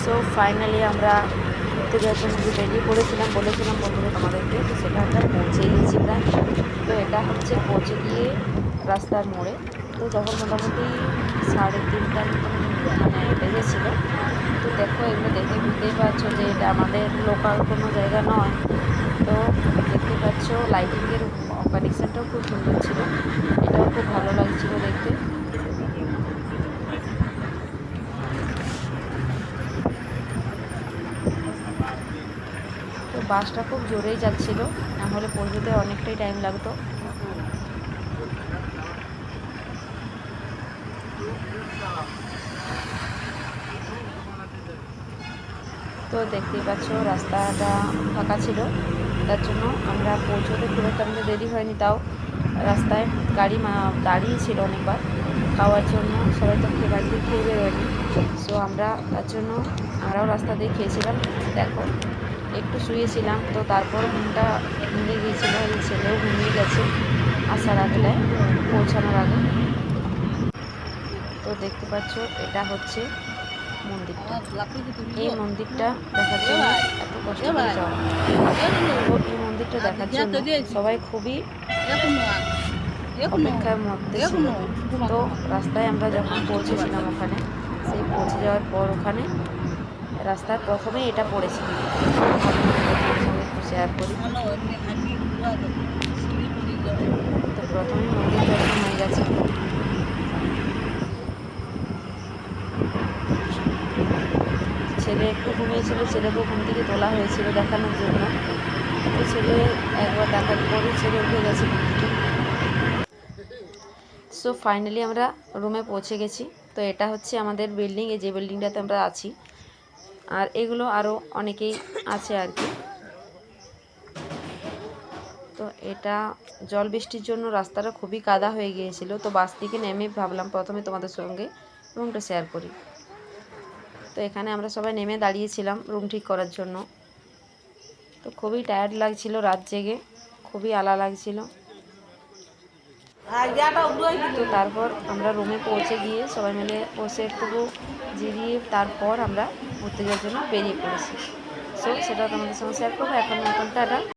So finally আমরা ঘুরতে যাওয়ার জন্য যে বেরিয়ে পড়েছিলাম, বলেছিলাম বন্ধুরা তোমাদেরকে, তো সেটা আমরা পৌঁছে গিয়েছি প্রায়। তো এটা হচ্ছে পৌঁছে গিয়ে রাস্তার মোড়ে। তো তখন মোটামুটি 3:30টার মতন মানে বেজেছিলো। তো দেখো, এগুলো দেখে বুঝতেই পারছো যে এটা আমাদের লোকাল কোনো জায়গা নয়। তো দেখতে পাচ্ছ লাইটিংয়ের কানেকশানটাও খুব সুন্দর ছিল, এটাও খুব ভালো লাগছিল দেখতে। তো বাসটা খুব জোরেই যাচ্ছিল, নাহলে পৌঁছতে অনেকটাই টাইম লাগতো। তো দেখতেই পাচ্ছ রাস্তাটা ফাঁকা ছিল, তার জন্য আমরা পৌঁছতে খুব একটা আমাদের দেরি হয়নি। তাও রাস্তায় গাড়ি দাঁড়িয়েছিল অনেকবার খাওয়ার জন্য, সবাই তো বাড়িতে খেয়ে বেরোয়নি। সো আমরা তার জন্য আমরাও রাস্তা দিয়ে খেয়েছিলাম। দেখো, একটু শুয়েছিলাম, তো তারপর ঘুমটা ভেঙে গিয়েছিল, এই ছেলেও ঘুমিয়ে গেছে আসার আগে, পৌঁছানোর আগে। তো দেখতে পাচ্ছ এটা হচ্ছে মন্দিরটা। এই মন্দিরটা দেখার জন্য এত কষ্ট করে যাওয়া। তো এই মন্দিরটা দেখার জন্য সবাই খুবই অপেক্ষার মধ্যে ছিল। তো রাস্তায় আমরা যখন পৌঁছেছিলাম ওখানে, সেই পৌঁছে যাওয়ার পর ওখানে রাস্তার প্রথমেই এটা পড়েছিল। একটু শেয়ার করি। তো প্রথমেই মন্দির দর্শন হয়ে গেছে। ছেলে একটু ঘুমিয়েছিল, ছেলেকেও ঘুম থেকে তোলা হয়েছিল দেখানোর জন্য। তো ছেলে একবার দেখার পরই ছেলে উঠে গেছে ঘুম থেকে। সো ফাইনালি আমরা রুমে পৌঁছে গেছি। তো এটা হচ্ছে আমাদের বিল্ডিং, এই যে বিল্ডিংটাতে আমরা আছি। আর এগুলো আরও অনেকেই আছে আর কি। তো এটা জল বৃষ্টির জন্য রাস্তাটা খুবই কাদা হয়ে গিয়েছিল। তো বাস থেকে নেমে ভাবলাম প্রথমে তোমাদের সঙ্গে রুমটা শেয়ার করি। তো এখানে আমরা সবাই নেমে দাঁড়িয়েছিলাম রুম ঠিক করার জন্য। তো খুবই টায়ার্ড লাগছিল, রাত জেগে খুবই আলা লাগছিল। তো তারপর আমরা রুমে পৌঁছে গিয়ে সবাই মিলে বসে একটু জিরিয়ে তারপর আমরা ঘুরতে যাওয়ার জন্য বেরিয়ে পড়েছি। সো সেটা তোমাদের সঙ্গে শেয়ার করবো। এখন টাটা।